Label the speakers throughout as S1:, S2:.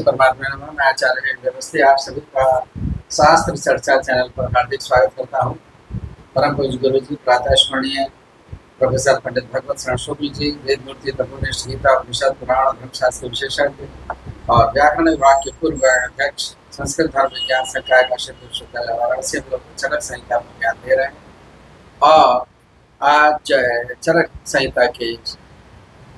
S1: परमात्मा नमः। मैं आचार्य व्यवस्थी आप सभी का शास्त्र चर्चा चैनल पर हार्दिक स्वागत करता हूँ। परम पूज्य गुरु जी प्रातः स्मरणीय प्रोफेसर पंडित भगवत शरण शुक्ल जी, वेद मूर्ति तपोनिष्ठ गीता उपनिषद पुराण धर्मशास्त्र विशेषज्ञ और व्याकरण विभाग के पूर्व अध्यक्ष, संस्कृत धर्म विज्ञान संकाय का विश्वविद्यालय वाराणसी हम लोग चरक संहिता पर ज्ञान दे रहे हैं। और आज जो है चरक संहिता के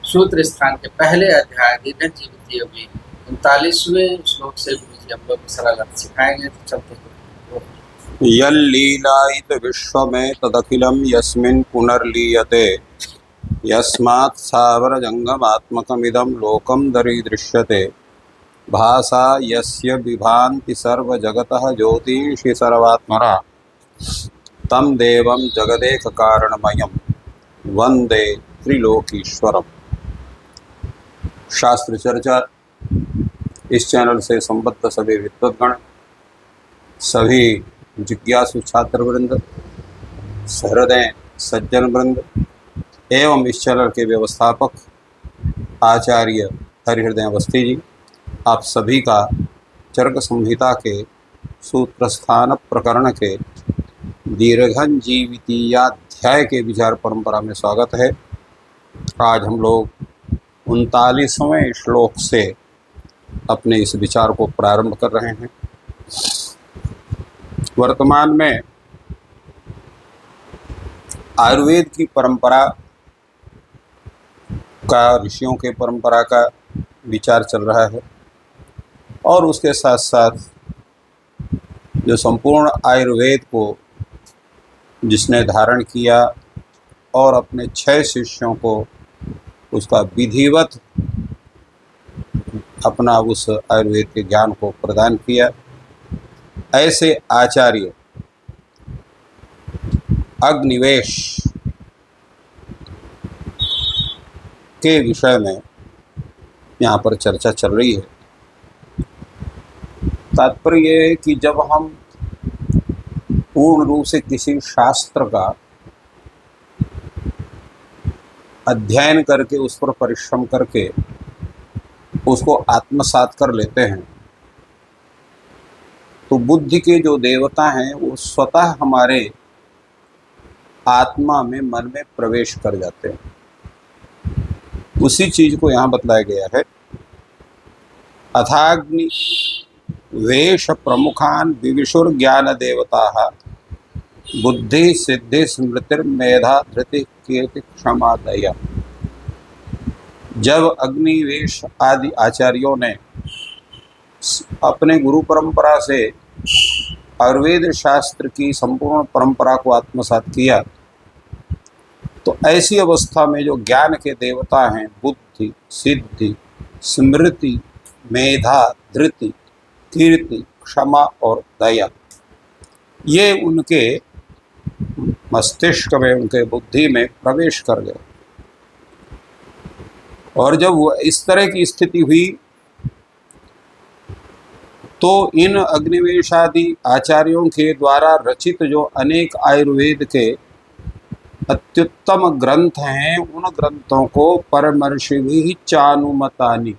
S1: सूत्र स्थान के पहले अध्याय दीर्घ जीवित योगी 39वें श्लोक से गुरु जी हम लोग सरल अर्थ सिखाएंगे। तो चलते हैं।
S2: यल्लीलायित विश्वमें तदखिलं यस्मिन् पुनर्लीयते यस्मात् स्थावरजङ्गमात्मकमिदं लोकं दरीदृश्यते भासा यस्य बिभान्ति सर्वजगतः ज्योतिषि सर्वात्मना तं देवं जगदेककारणमयं वन्दे त्रिलोकीश्वरम्। शास्त्र चर्चा इस चैनल से संबद्ध सभी विद्वद्गण, सभी जिज्ञासु छात्र वृंद, सहृदय सज्जन वृंद एवं इस चैनल के व्यवस्थापक आचार्य हरिहृदय अवस्थी जी, आप सभी का चरक संहिता के सूत्रस्थान प्रकरण के दीर्घं जीवितीयाध्याय के विचार परंपरा में स्वागत है। आज हम लोग 39वें श्लोक से अपने इस विचार को प्रारंभ कर रहे हैं। वर्तमान में आयुर्वेद की परंपरा का, ऋषियों के परंपरा का विचार चल रहा है और उसके साथ साथ जो संपूर्ण आयुर्वेद को जिसने धारण किया और अपने 6 शिष्यों को उसका विधिवत अपना उस आयुर्वेद के ज्ञान को प्रदान किया, ऐसे आचार्य अग्निवेश के विषय में यहाँ पर चर्चा चल रही है। तात्पर्य ये है कि जब हम पूर्ण रूप से किसी शास्त्र का अध्ययन करके उस पर परिश्रम करके उसको आत्मसात कर लेते हैं तो बुद्धि के जो देवता हैं वो स्वतः हमारे आत्मा में, मन में प्रवेश कर जाते हैं। उसी चीज को यहाँ बतलाया गया है। अथाग्नि वेश प्रमुखान विविशुर ज्ञान देवता बुद्धि सिद्धि स्मृतिर्मेधा धृति कीर्ति क्षमा दया। जब अग्निवेश आदि आचार्यों ने अपने गुरु परंपरा से आयुर्वेद शास्त्र की संपूर्ण परंपरा को आत्मसात किया तो ऐसी अवस्था में जो ज्ञान के देवता हैं, बुद्धि सिद्धि स्मृति मेधा धृति कीर्ति क्षमा और दया, ये उनके मस्तिष्क में, उनके बुद्धि में प्रवेश कर गए। और जब वो इस तरह की स्थिति हुई तो इन अग्निवेशादि आचार्यों के द्वारा रचित जो अनेक आयुर्वेद के अत्युत्तम ग्रंथ हैं, उन ग्रंथों को परमर्षिभिः चानुमतानि,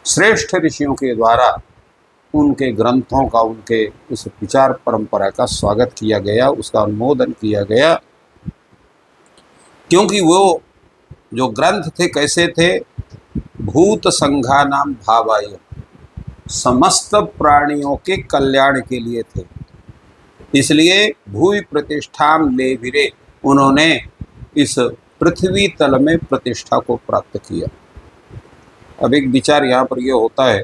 S2: श्रेष्ठ ऋषियों के द्वारा उनके ग्रंथों का, उनके उस विचार परंपरा का स्वागत किया गया, उसका अनुमोदन किया गया। क्योंकि वो जो ग्रंथ थे कैसे थे? भूत संघानाम भावाय, समस्त प्राणियों के कल्याण के लिए थे। इसलिए भूमि प्रतिष्ठाम लेभिरे, उन्होंने इस पृथ्वी तल में प्रतिष्ठा को प्राप्त किया। अब एक विचार यहाँ पर यह होता है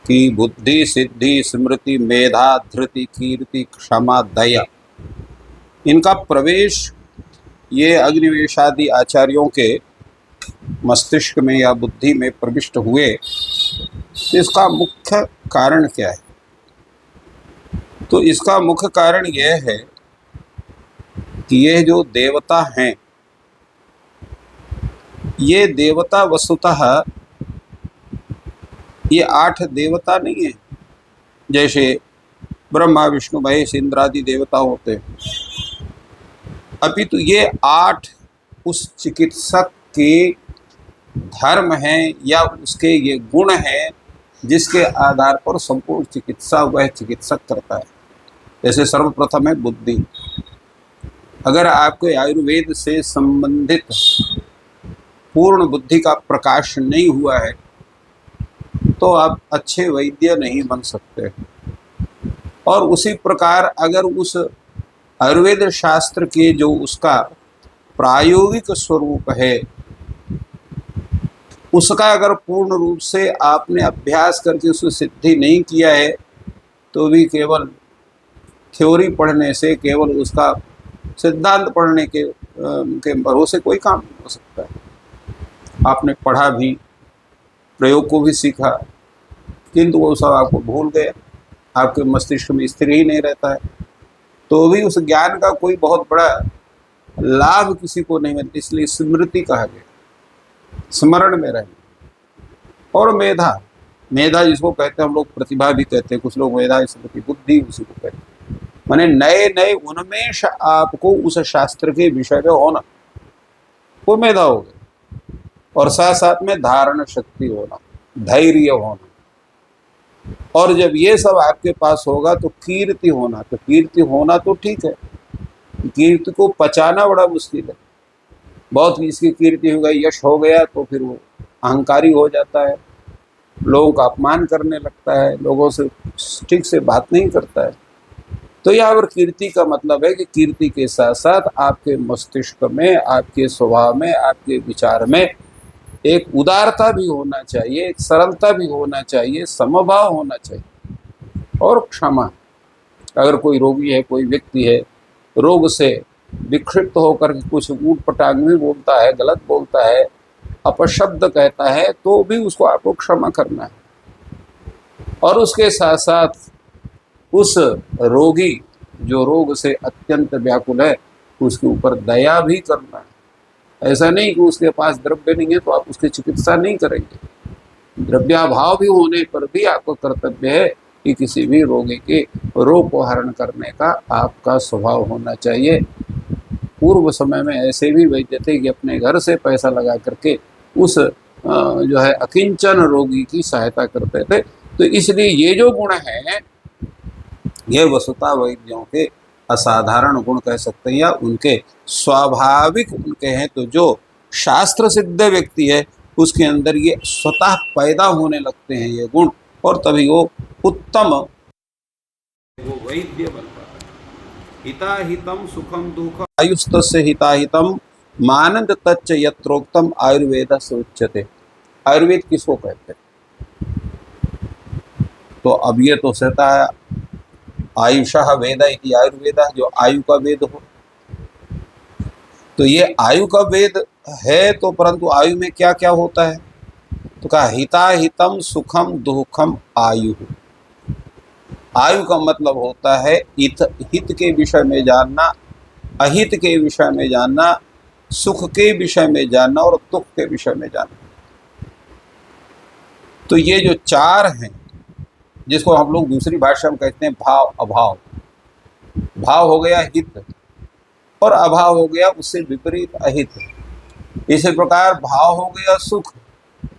S2: कि बुद्धि सिद्धि स्मृति मेधा धृति कीर्ति क्षमा दया, इनका प्रवेश ये अग्निवेशादि आचार्यों के मस्तिष्क में या बुद्धि में प्रविष्ट हुए, इसका मुख्य कारण क्या है? तो इसका मुख्य कारण यह है कि ये जो देवता हैं, ये देवता वस्तुतः ये 8 देवता नहीं है जैसे ब्रह्मा विष्णु महेश इंद्र आदि देवता होते हैं, अपितु ये 8 उस चिकित्सक के धर्म है या उसके ये गुण हैं जिसके आधार पर संपूर्ण चिकित्सा वह चिकित्सक करता है। जैसे सर्वप्रथम है बुद्धि। अगर आपके आयुर्वेद से संबंधित पूर्ण बुद्धि का प्रकाश नहीं हुआ है तो आप अच्छे वैद्य नहीं बन सकते। और उसी प्रकार अगर उस आयुर्वेद शास्त्र के जो उसका प्रायोगिक स्वरूप है उसका अगर पूर्ण रूप से आपने अभ्यास करके उसको सिद्धि नहीं किया है तो भी केवल थ्योरी पढ़ने से, केवल उसका सिद्धांत पढ़ने के भरोसे कोई काम नहीं हो सकता है। आपने पढ़ा भी, प्रयोग को भी सीखा, किंतु वो सब आपको भूल गए, आपके मस्तिष्क में स्थिर ही नहीं रहता है, तो भी उस ज्ञान का कोई बहुत बड़ा लाभ किसी को नहीं मिलता। इसलिए स्मृति कहा गया, स्मरण में रहना। और मेधा, मेधा जिसको कहते हैं हम लोग प्रतिभा भी कहते हैं, कुछ लोग मेधा स्मृति बुद्धि उसी को कहते हैं। माने नए नए उन्मेष आपको उस शास्त्र के विषय में होना, वो मेधा हो गया। और साथ साथ में धारण शक्ति होना, धैर्य होना। और जब ये सब आपके पास होगा तो कीर्ति होना। तो कीर्ति होना तो ठीक है, कीर्ति को पचाना बड़ा मुश्किल है। बहुत इसकी कीर्ति हो गई, यश हो गया तो फिर वो अहंकारी हो जाता है, लोगों का अपमान करने लगता है, लोगों से ठीक से बात नहीं करता है। तो यहाँ पर कीर्ति का मतलब है कि कीर्ति के साथ साथ आपके मस्तिष्क में, आपके स्वभाव में, आपके विचार में एक उदारता भी होना चाहिए, एक सरलता भी होना चाहिए, समभाव होना चाहिए और क्षमा। अगर कोई रोगी है, कोई व्यक्ति है, रोग से विक्षिप्त होकर कुछ ऊट पटांग भी बोलता है, गलत बोलता है, अपशब्द कहता है, तो भी उसको आपको क्षमा करना है। और उसके साथ साथ उस रोगी जो रोग से अत्यंत व्याकुल है उसके ऊपर दया भी करना है। ऐसा नहीं कि उसके पास द्रव्य नहीं है तो आप उसकी चिकित्सा नहीं करेंगे। द्रव्याभाव भी होने पर भी आपको कर्तव्य है कि किसी भी रोगी के रोग को हरण करने का आपका स्वभाव होना चाहिए। पूर्व समय में ऐसे भी वैद्य थे कि अपने घर से पैसा लगा करके उस जो है अकिंचन रोगी की सहायता करते थे। तो इसलिए ये जो गुण हैं ये वस्तुतः वैद्यों के असाधारण गुण कह सकते हैं या उनके स्वाभाविक उनके हैं। तो जो शास्त्र सिद्ध व्यक्ति है उसके अंदर ये स्वतः पैदा होने लगते हैं ये गुण, और तभी वो उत्तम वो वैद्य बन पाता है। हिताहितम सुखम दुख आयुस्तस्य हिताहितम मानंद तच्च यत्रोक्तम आयुर्वेद से उच्यते। आयुर्वेद किसको कहते हैं? तो अब ये तो सहता है आयुषः वेद इति आयुर्वेद, जो आयु का वेद हो। तो ये आयु का वेद है, तो परंतु आयु में क्या क्या होता है? तो कहा हिताहितम सुखम दुखम आयु। आयु का मतलब होता है हित के विषय में जानना, अहित के विषय में जानना, सुख के विषय में जानना और दुख के विषय में जानना। तो ये जो चार हैं जिसको हम लोग दूसरी भाषा में कहते हैं भाव अभाव। भाव हो गया हित और अभाव हो गया उससे विपरीत अहित। इसी प्रकार भाव हो गया सुख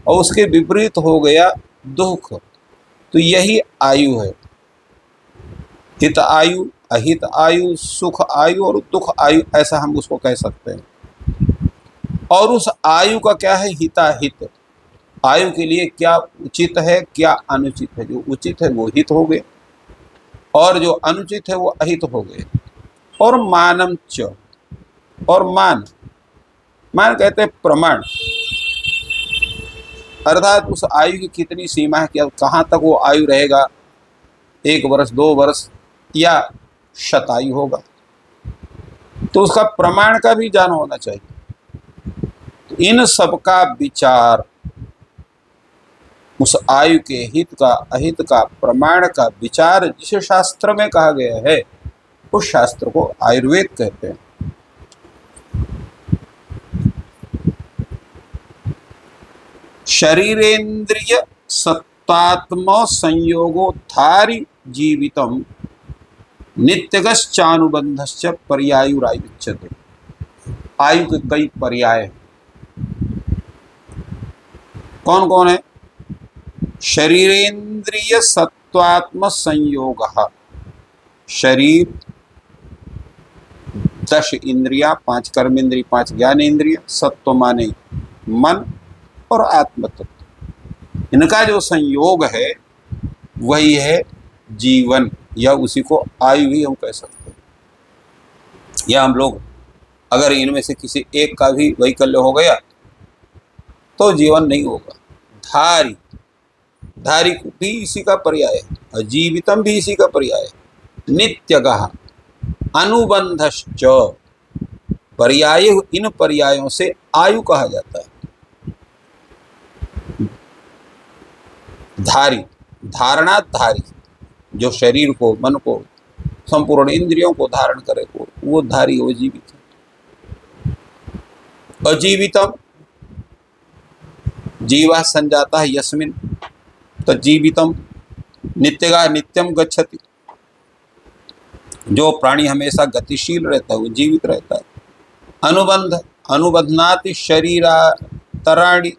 S2: और उसके विपरीत हो गया दुख। तो यही आयु है। हित आयु, अहित आयु, सुख आयु और दुख आयु, ऐसा हम उसको कह सकते हैं। और उस आयु का क्या है? हिताहित। आयु के लिए क्या उचित है, क्या अनुचित है। जो उचित है वो हित हो गए और जो अनुचित है वो अहित हो गए। और मानम च, और मान, मान कहते हैं प्रमाण, अर्थात उस आयु की कितनी सीमा है, क्या कहाँ तक वो आयु रहेगा, 1 वर्ष 2 वर्ष या शतायु होगा। तो उसका प्रमाण का भी ज्ञान होना चाहिए। तो इन सब का विचार, उस आयु के हित का अहित का प्रमाण का विचार जिस शास्त्र में कहा गया है उस शास्त्र को आयुर्वेद कहते हैं। शरीरेन्द्रिय सत्तात्म संयोगोद्धारी जीवितम नित्यगश्चानुबंधश्च पर्यायुरायुच्यते। आयु के कई पर्याय हैं। कौन कौन है? शरीरेंद्रिय सत्वात्म संयोग, शरीर 10 इंद्रिया, 5 कर्म इंद्रिय, 5 ज्ञान इंद्रिय, सत्व माने मन और आत्म तत्व, इनका जो संयोग है वही है जीवन, या उसी को आयु भी हम कह सकते हैं। या हम लोग अगर इनमें से किसी एक का भी वैकल्य हो गया तो जीवन नहीं होगा। धारी, धारी भी इसी का पर्याय है, अजीवितम भी इसी का पर्याय है। नित्यगः, अनुबंधश्च, पर्याय, इन पर्यायों से आयु कहा जाता है। धारी, धारणाधारी, जो शरीर को, मन को, संपूर्ण इंद्रियों को धारण करे वो धारी, वो जीवित है। अजीवितम, जीवा संजाता है यस्मिन, तो जीवितम। नित्यगा, नित्यम गच्छति, जो प्राणी हमेशा गतिशील रहता है वो जीवित रहता है। अनुबंध, अनुबंधनाति शरीरा तराणी,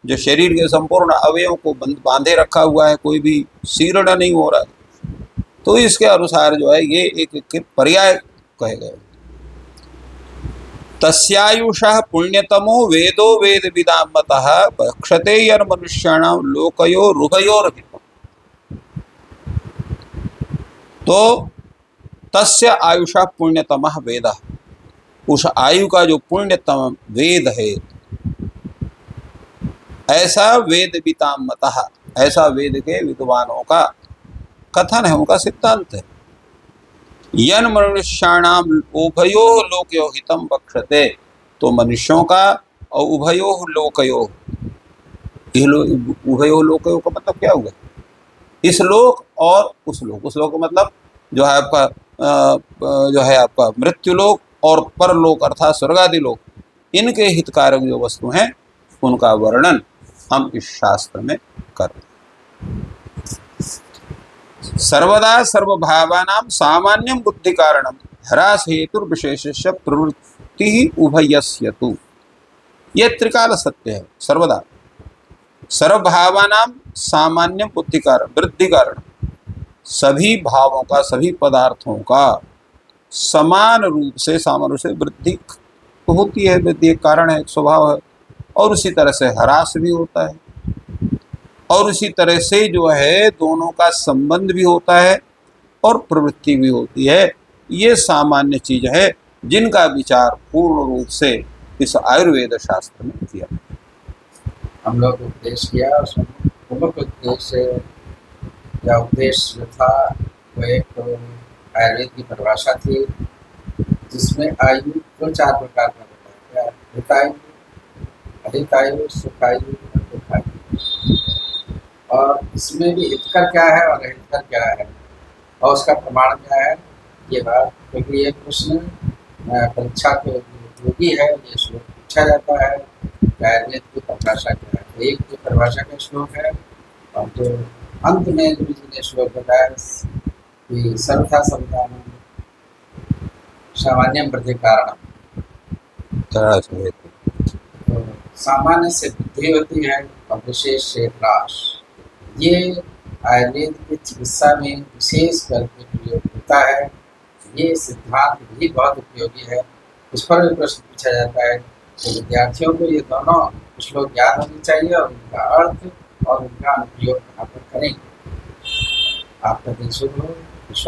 S2: जो शरीर के संपूर्ण अवयवों को बांधे रखा हुआ है, कोई भी शीर्ण नहीं हो रहा है, तो इसके अनुसार जो है ये एक पर्याय कहे गए। तस्यायुषः पुण्यतमो वेदो वेद विदामतः भक्षते यन् मनुष्याणां लोकयोरुभयोरहितम्। तो तस्य आयुषा पुण्यतमः वेदः, उस आयु का जो पुण्यतम वेद है, ऐसा वेद विदामतः, ऐसा वेद के विद्वानों का कथन है, उनका सिद्धांत है। यन मनुष्याणाम उभयो लोकयो हितम बक्षते, तो मनुष्यों का और उभयो लोकयो, उभयो लोकयो का मतलब क्या हुआ? इस लोक और उस लोक, उस लोक का मतलब जो है आपका जो है आपका मृत्युलोक और परलोक अर्थात स्वर्गादि लोक, इनके हितकारक जो वस्तु हैं उनका वर्णन हम इस शास्त्र में कर। सर्वदा सर्वभावानां सामान्यं बुद्धि कारणं ह्रास हेतु विशेषस्य प्रवृत्ति उभयस्य तु, यह त्रिकाल सत्य है। सर्वदा सर्वभावानां सामान्यं बुद्धि कारण, वृद्धि कारण, सभी भावों का, सभी पदार्थों का समान रूप से, सामान्य रूप से वृद्धि होती है। वृद्धि एक कारण है, एक स्वभाव है, और उसी तरह से ह्रास भी होता है, और उसी तरह से जो है दोनों का संबंध भी होता है और प्रवृत्ति भी होती है। ये सामान्य चीज है जिनका विचार पूर्ण रूप से इस आयुर्वेद शास्त्र में किया।
S1: हम लोग उपदेश किया, उसमें प्रमुख उद्देश्य या उपदेश जो था वो एक तो आयुर्वेद की परिभाषा थी, जिसमें आयु को 4 प्रकार का बताया, हितायु, अहितायु, सुखायु और दुखायु। और इसमें भी हितकर क्या है और अहितकर क्या है और उसका प्रमाण क्या है, ये बात, क्योंकि ये प्रश्न परीक्षा के उपयोगी है। ये श्लोक पूछा जाता है आयुर्वेद की परिभाषा क्या है। एक जो परिभाषा का श्लोक है, और जो अंत में गुरु जी ने श्लोक बताया कि सर्वथा सर्वदानम सामान्यम वृद्धि कारणम, तो सामान्य से वृद्धि होती है और विशेष से ह्रास। ये आयुर्वेद की चिकित्सा में विशेष करके प्रयोग होता है। ये सिद्धांत भी बहुत उपयोगी है। इस पर भी प्रश्न पूछा जाता है, तो विद्यार्थियों को ये दोनों श्लोक याद होने चाहिए और उनका अर्थ और उनका अनुप्रयोग यहाँ पर करेंगे। आपका दिन शुभ हो। ईश्वर